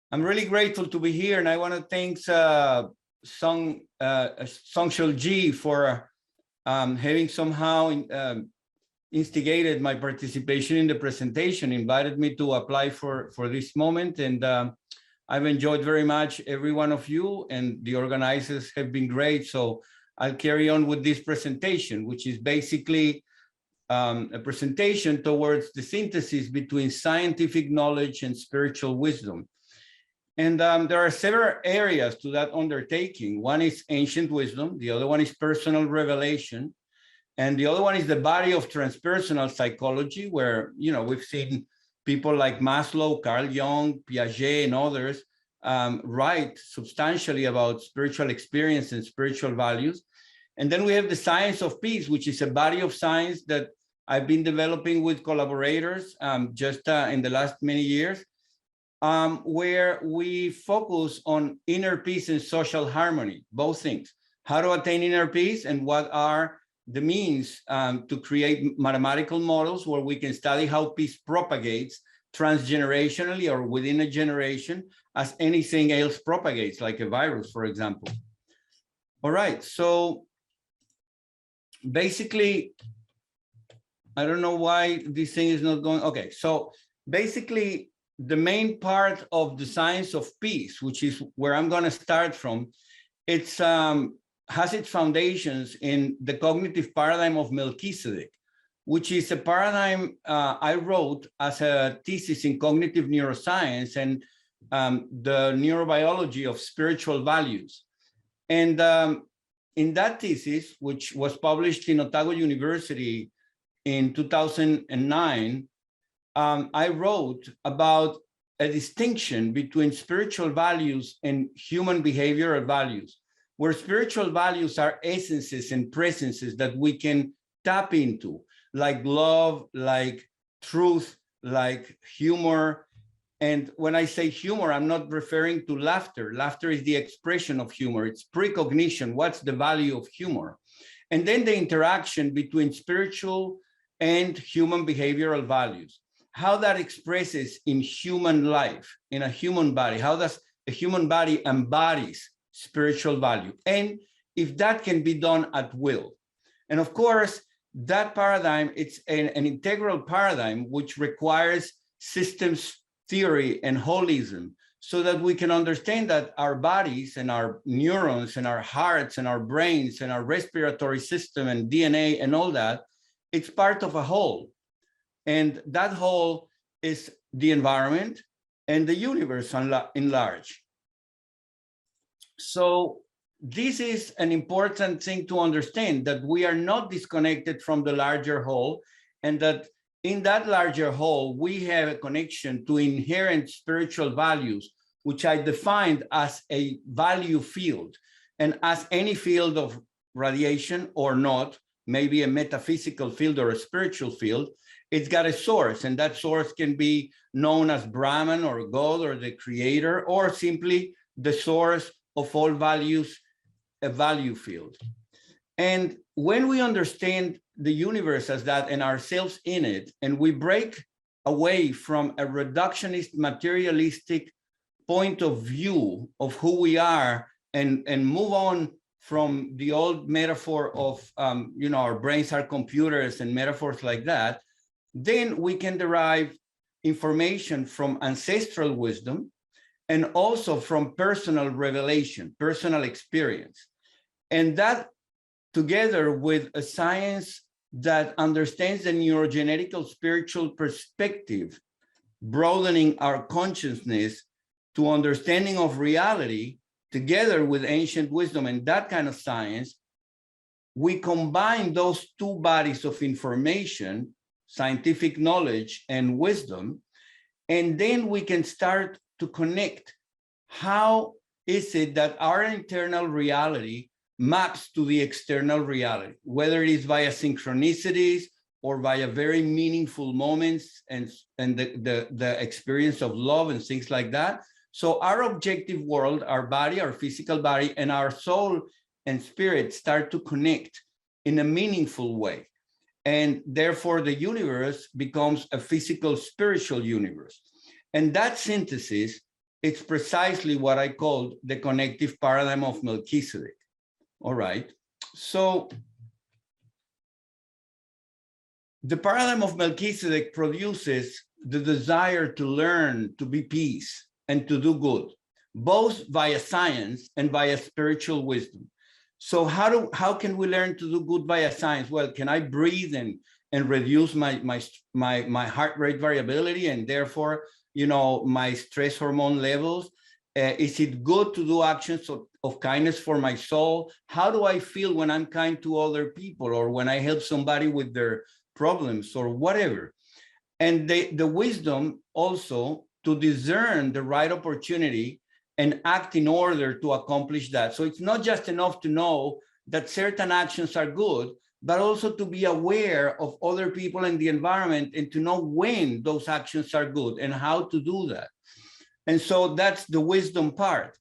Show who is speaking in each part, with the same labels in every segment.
Speaker 1: I'm really grateful to be here, and I want to thank Songshul G for having somehow instigated my participation in the presentation, invited me to apply for this moment, and I've enjoyed very much every one of you, and the organizers have been great. So I'll carry on with this presentation, which is basically a presentation towards the synthesis between scientific knowledge and spiritual wisdom. And there are several areas to that undertaking. One is ancient wisdom, the other one is personal revelation, and the other one is the body of transpersonal psychology, where, you know, we've seen people like Maslow, Carl Jung, Piaget, and others write substantially about spiritual experience and spiritual values. And then we have the science of peace, which is a body of science that I've been developing with collaborators just in the last many years, where we focus on inner peace and social harmony, both things. How to attain inner peace and what are the means to create mathematical models where we can study how peace propagates transgenerationally or within a generation as anything else propagates, like a virus, for example. All right, so basically, I don't know why this thing is not going. Okay, so basically, the main part of the science of peace, which is where I'm going to start from, it's has its foundations in the cognitive paradigm of Melchizedek, which is a paradigm I wrote as a thesis in cognitive neuroscience and the neurobiology of spiritual values. And in that thesis, which was published in Otago University in 2009, I wrote about a distinction between spiritual values and human behavioral values, where spiritual values are essences and presences that we can tap into, like love, like truth, like humor. And when I say humor, I'm not referring to laughter. Laughter is the expression of humor. It's precognition. What's the value of humor? And then the interaction between spiritual and human behavioral values, how that expresses in human life, in a human body, how does a human body embodies spiritual value, and if that can be done at will. And of course, that paradigm, it's an integral paradigm which requires systems theory and holism, so that we can understand that our bodies and our neurons and our hearts and our brains and our respiratory system and DNA and all that, it's part of a whole. And that whole is the environment and the universe in large. So this is an important thing to understand, that we are not disconnected from the larger whole, and that in that larger whole, we have a connection to inherent spiritual values, which I defined as a value field. And as any field of radiation or not, maybe a metaphysical field or a spiritual field, it's got a source, and that source can be known as Brahman or God or the creator, or simply the source of all values, a value field. And when we understand the universe as that and ourselves in it, and we break away from a reductionist, materialistic point of view of who we are, and move on from the old metaphor of, you know, our brains are computers and metaphors like that, then we can derive information from ancestral wisdom and also from personal revelation, personal experience. And that, together with a science that understands the neurogenetical spiritual perspective, broadening our consciousness to understanding of reality, together with ancient wisdom and that kind of science, we combine those two bodies of information, scientific knowledge and wisdom, and then we can start to connect. How is it that our internal reality maps to the external reality, whether it is via synchronicities or via very meaningful moments and the experience of love and things like that? So our objective world, our body, our physical body, and our soul and spirit start to connect in a meaningful way. And therefore, the universe becomes a physical, spiritual universe. And that synthesis it's precisely what I called the connective paradigm of Melchizedek. All right. So the paradigm of Melchizedek produces the desire to learn, to be peace, and to do good, both via science and via spiritual wisdom. So how can we learn to do good via science? Well, can I breathe and reduce my heart rate variability and therefore, my stress hormone levels? Is it good to do actions of kindness for my soul? How do I feel when I'm kind to other people, or when I help somebody with their problems or whatever? And the wisdom also to discern the right opportunity and act in order to accomplish that. So it's not just enough to know that certain actions are good, but also to be aware of other people and the environment, and to know when those actions are good and how to do that. And so that's the wisdom part.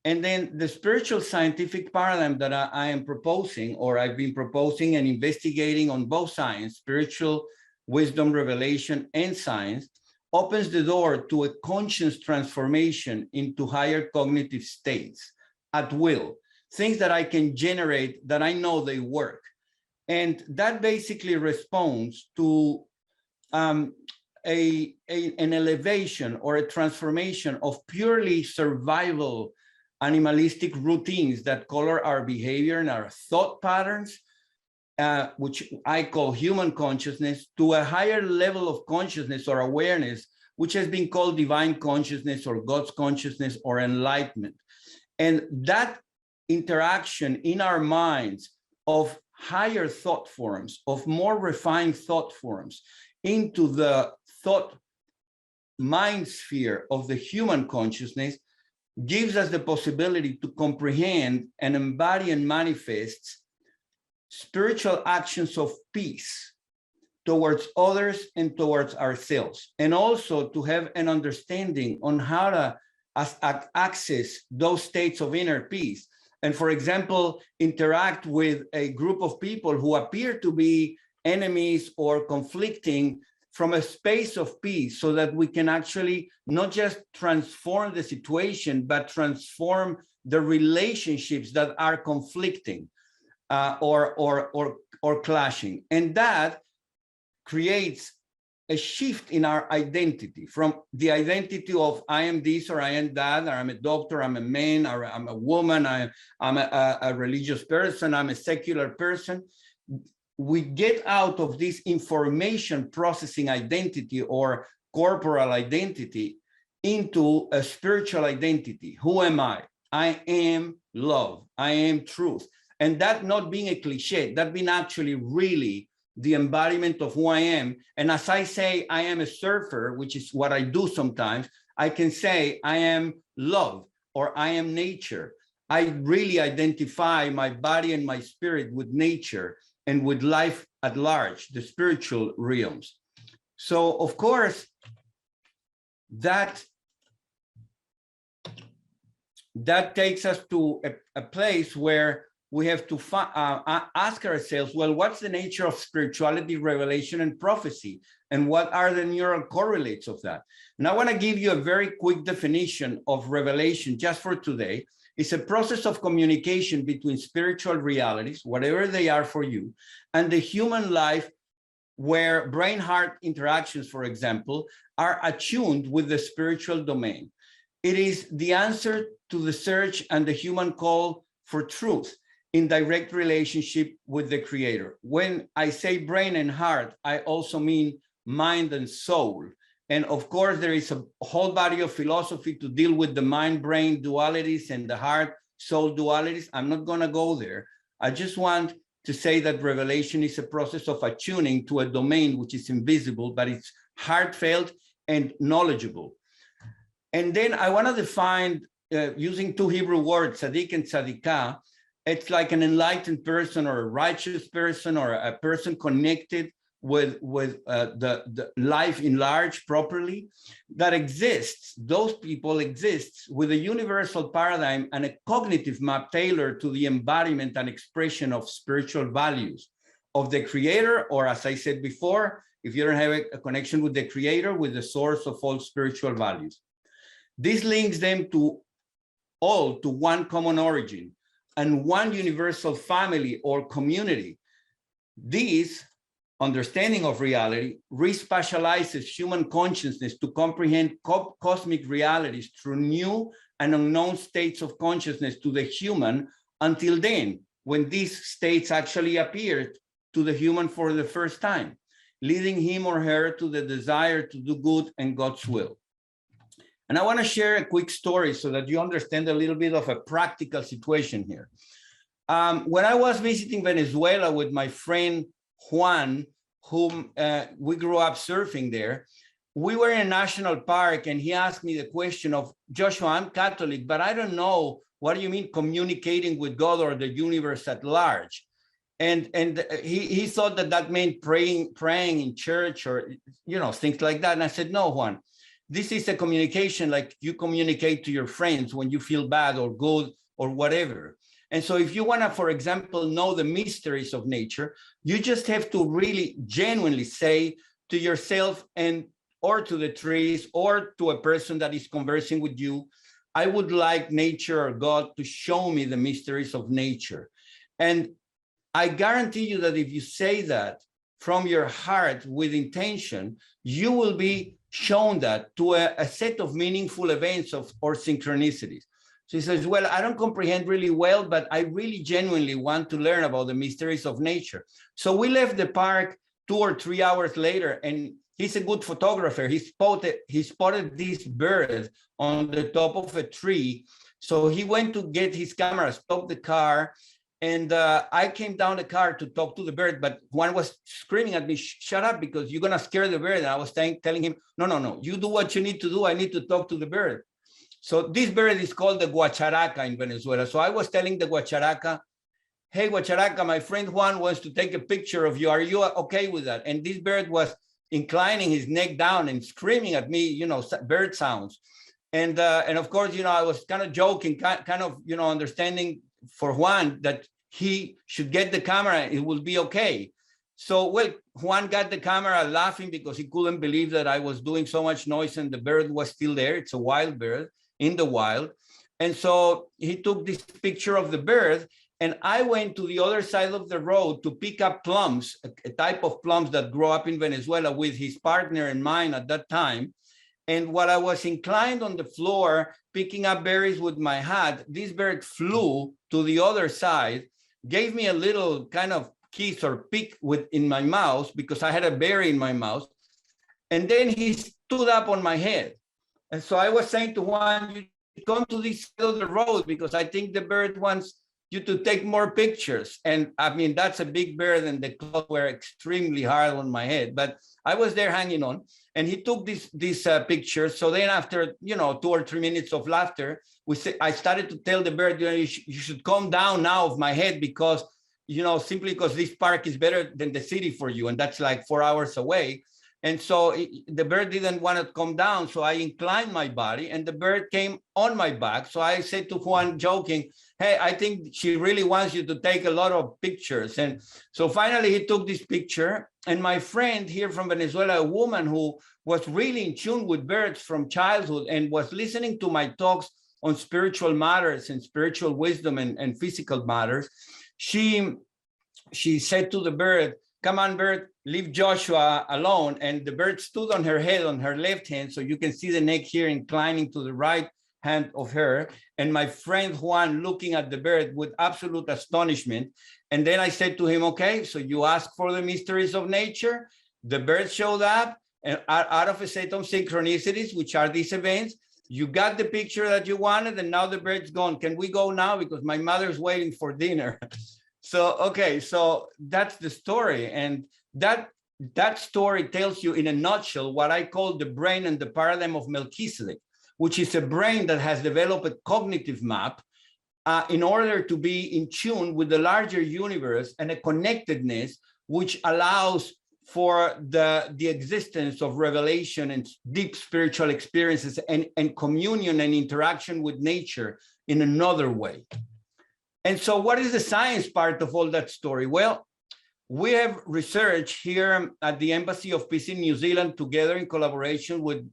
Speaker 1: And then the spiritual scientific paradigm that I am proposing, or I've been proposing and investigating on both sides, spiritual wisdom, revelation, and science, opens the door to a conscious transformation into higher cognitive states at will, things that I can generate that I know they work. And that basically responds to an elevation or a transformation of purely survival animalistic routines that color our behavior and our thought patterns, which I call human consciousness, to a higher level of consciousness or awareness, which has been called divine consciousness or God's consciousness or enlightenment. And that interaction in our minds of higher thought forms, of more refined thought forms, into the thought mind sphere of the human consciousness, gives us the possibility to comprehend and embody and manifest spiritual actions of peace towards others and towards ourselves, and also to have an understanding on how to access those states of inner peace. And for example, interact with a group of people who appear to be enemies or conflicting from a space of peace, so that we can actually not just transform the situation, but transform the relationships that are conflicting or clashing. And that creates a shift in our identity, from the identity of I am this or I am that, or I'm a doctor, I'm a man, or I'm a woman, I'm a religious person, I'm a secular person. We get out of this information processing identity or corporal identity into a spiritual identity. Who am I? I am love. I am truth. And that not being a cliche, that being actually really the embodiment of who I am. And as I say, I am a surfer, which is what I do sometimes, I can say I am love or I am nature. I really identify my body and my spirit with nature and with life at large, the spiritual realms. So of course, that takes us to a place where we have to ask ourselves, well, what's the nature of spirituality, revelation, and prophecy? And what are the neural correlates of that? And I want to give you a very quick definition of revelation just for today. It's a process of communication between spiritual realities, whatever they are for you, and the human life, where brain-heart interactions, for example, are attuned with the spiritual domain. It is the answer to the search and the human call for truth in direct relationship with the Creator. When I say brain and heart, I also mean mind and soul. And of course, there is a whole body of philosophy to deal with the mind-brain dualities and the heart-soul dualities. I'm not going to go there. I just want to say that revelation is a process of attuning to a domain which is invisible, but it's heartfelt and knowledgeable. And then I want to define, using two Hebrew words, tzaddik and tzaddikah. It's like an enlightened person or a righteous person or a person connected with the life in large properly, that exists. Those people exist with a universal paradigm and a cognitive map tailored to the embodiment and expression of spiritual values of the Creator, or as I said before, if you don't have a connection with the Creator, with the source of all spiritual values. This links them all to one common origin and one universal family or community. This understanding of reality respatializes human consciousness to comprehend cosmic realities through new and unknown states of consciousness to the human, until then, when these states actually appeared to the human for the first time, leading him or her to the desire to do good and God's will. And I want to share a quick story so that you understand a little bit of a practical situation here. When I was visiting Venezuela with my friend Juan, whom we grew up surfing there, we were in a national park, and he asked me the question of, Joshua, I'm Catholic, but I don't know, what do you mean communicating with God or the universe at large? And he thought that meant praying in church or, things like that. And I said, no, Juan, this is a communication like you communicate to your friends when you feel bad or good or whatever. And so if you want to, for example, know the mysteries of nature, you just have to really genuinely say to yourself or to the trees or to a person that is conversing with you, I would like nature or God to show me the mysteries of nature. And I guarantee you that if you say that from your heart with intention, you will be shown that to a set of meaningful events or synchronicities. So he says, well, I don't comprehend really well, but I really genuinely want to learn about the mysteries of nature. So we left the park 2 or 3 hours later, and he's a good photographer. He spotted this bird on the top of a tree. So he went to get his camera, stopped the car, and I came down the car to talk to the bird, but Juan was screaming at me, shut up, because you're going to scare the bird. And I was telling him, no, you do what you need to do. I need to talk to the bird. So this bird is called the guacharaca in Venezuela. So I was telling the guacharaca, hey, guacharaca, my friend Juan wants to take a picture of you. Are you okay with that? And this bird was inclining his neck down and screaming at me, bird sounds. And of course, I was kind of joking, kind of, understanding for Juan that he should get the camera, it will be okay. So, well, Juan got the camera laughing because he couldn't believe that I was doing so much noise and the bird was still there. It's a wild bird in the wild. And so he took this picture of the bird, and I went to the other side of the road to pick up plums, a type of plums that grow up in Venezuela, with his partner and mine at that time. And while I was inclined on the floor, picking up berries with my hat, this bird flew to the other side, gave me a little kind of kiss or pick in my mouth because I had a berry in my mouth. And then he stood up on my head. And so I was saying to Juan, you come to this side of the road because I think the bird wants you to take more pictures. And I mean, that's a big bird and the claws were extremely hard on my head, but I was there hanging on, and he took this picture. So then after, 2 or 3 minutes of laughter, I started to tell the bird, you should come down now off my head because, simply because this park is better than the city for you. And that's like 4 hours away. And so the bird didn't want to come down. So I inclined my body and the bird came on my back. So I said to Juan, joking, hey, I think she really wants you to take a lot of pictures. And so finally he took this picture. And my friend here from Venezuela, a woman who was really in tune with birds from childhood and was listening to my talks on spiritual matters and spiritual wisdom and physical matters, she said to the bird, come on, bird, leave Joshua alone. And the bird stood on her head, on her left hand. So you can see the neck here inclining to the right hand of her. And my friend Juan looking at the bird with absolute astonishment. And then I said to him, okay, so you asked for the mysteries of nature. The bird showed up, and out of a set of synchronicities, which are these events, you got the picture that you wanted, and now the bird's gone. Can we go now? Because my mother's waiting for dinner. So, okay, so that's the story. And that story tells you in a nutshell what I call the brain and the paradigm of Melchizedek, which is a brain that has developed a cognitive map in order to be in tune with the larger universe and a connectedness which allows for the existence of revelation and deep spiritual experiences and communion and interaction with nature in another way. And so what is the science part of all that story? Well, we have research here at the Embassy of Peace in New Zealand, together in collaboration with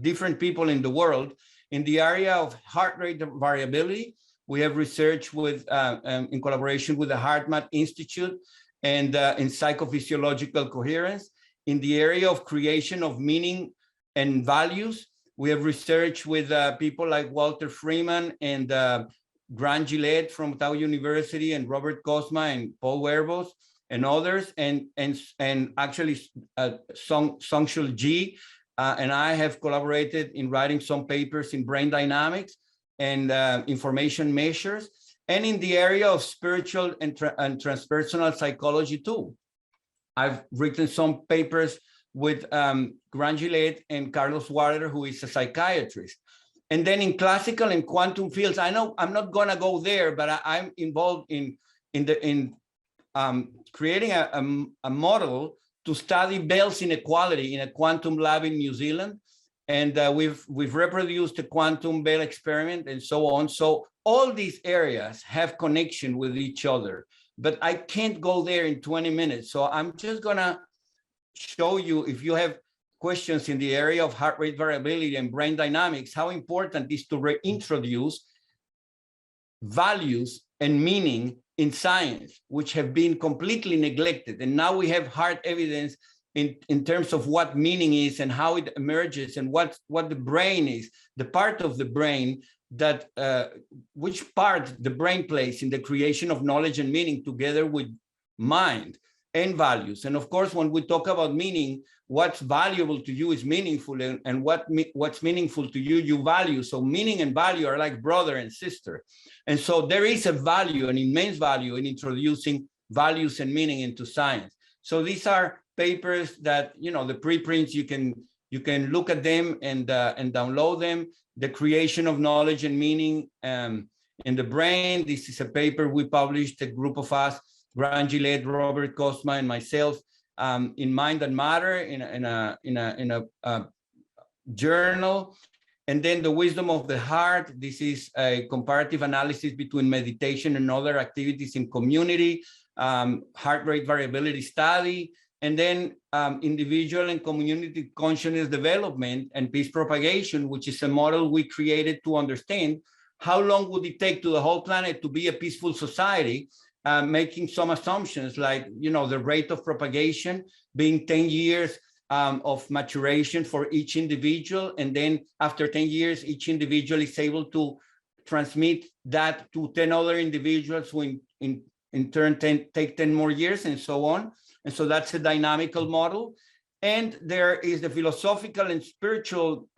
Speaker 1: different people in the world. In the area of heart rate variability, we have research with, in collaboration with the HeartMath Institute and in psychophysiological coherence. In the area of creation of meaning and values, we have research with people like Walter Freeman and Grant Gillette from Tau University and Robert Cosma and Paul Werbos and others, and actually Songshul G and I have collaborated in writing some papers in brain dynamics and information measures, and in the area of spiritual and transpersonal psychology too. I've written some papers with Grant Gillette and Carlos Water, who is a psychiatrist. And then in classical and quantum fields, I know I'm not gonna go there, but I'm involved in creating a model to study Bell's inequality in a quantum lab in New Zealand. And we've reproduced the quantum Bell experiment and so on. So all these areas have connection with each other, but I can't go there in 20 minutes. So I'm just gonna show you, if you have questions in the area of heart rate variability and brain dynamics, how important it is to reintroduce values and meaning in science, which have been completely neglected. And now we have hard evidence in terms of what meaning is and how it emerges and what the brain is, the part of the brain that, which part the brain plays in the creation of knowledge and meaning together with mind and values. And of course, when we talk about meaning, what's valuable to you is meaningful, and what's meaningful to you, you value. So meaning and value are like brother and sister. And so there is a value, an immense value in introducing values and meaning into science. So these are papers that, you know, the preprints, you can look at them and download them. The creation of knowledge and meaning in the brain. This is a paper we published, a group of us, Grant Gillette, Robert Cosma, and myself, in Mind and Matter in a journal. And then the wisdom of the heart. This is a comparative analysis between meditation and other activities in community, heart rate variability study, and then individual and community consciousness development and peace propagation, which is a model we created to understand how long would it take to the whole planet to be a peaceful society, making some assumptions like, you know, the rate of propagation being 10 years of maturation for each individual. And then after 10 years, each individual is able to transmit that to 10 other individuals who in turn take 10 more years and so on. And so that's a dynamical model. And there is the philosophical and spiritual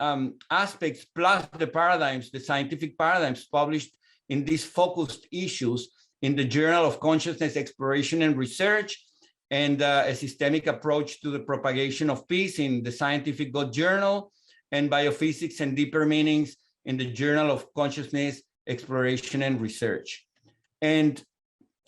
Speaker 1: aspects, plus the paradigms, the scientific paradigms published in these focused issues in the Journal of Consciousness Exploration and Research, and a systemic approach to the propagation of peace in the Scientific God Journal, and biophysics and deeper meanings in the Journal of Consciousness Exploration and Research. And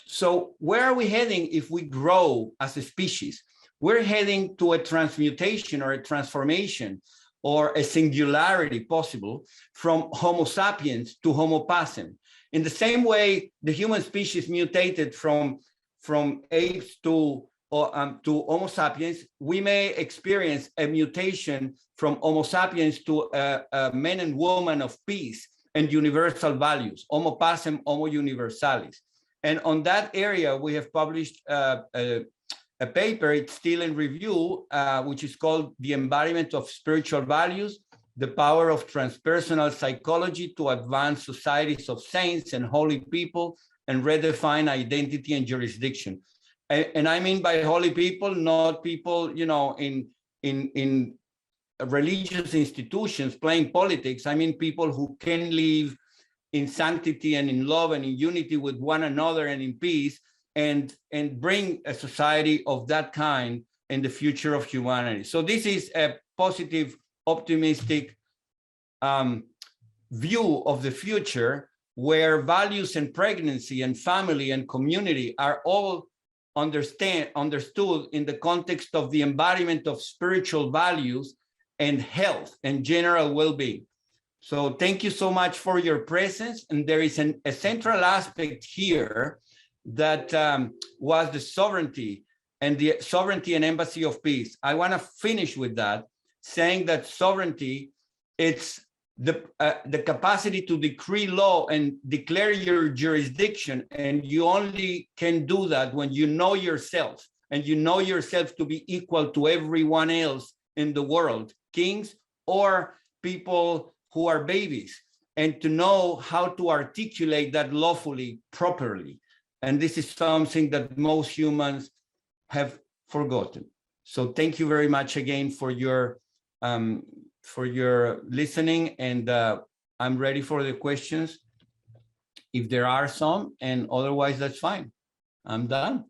Speaker 1: so where are we heading if we grow as a species? We're heading to a transmutation or a transformation or a singularity possible from Homo sapiens to Homo pacem. In the same way, the human species mutated from apes to Homo sapiens, we may experience a mutation from Homo sapiens to a man and woman of peace and universal values, Homo pacem, Homo universalis. And on that area, we have published a paper, it's still in review, which is called The Embodiment of Spiritual Values, the Power of Transpersonal Psychology to Advance Societies of Saints and Holy People and Redefine Identity and Jurisdiction. And I mean by holy people, not people, you know, in religious institutions playing politics. I mean people who can live in sanctity and in love and in unity with one another and in peace, and bring a society of that kind in the future of humanity. So this is a positive, optimistic view of the future, where values and pregnancy and family and community are all understood in the context of the embodiment of spiritual values and health and general well-being. So thank you so much for your presence. And there is a central aspect here that was the sovereignty and embassy of peace. I want to finish with that, saying that sovereignty it's the capacity to decree law and declare your jurisdiction. And you only can do that when you know yourself, and you know yourself to be equal to everyone else in the world, kings or people who are babies, and to know how to articulate that lawfully, properly. And this is something that most humans have forgotten. So thank you very much again for your listening, and I'm ready for the questions if there are some, and otherwise that's fine. I'm done.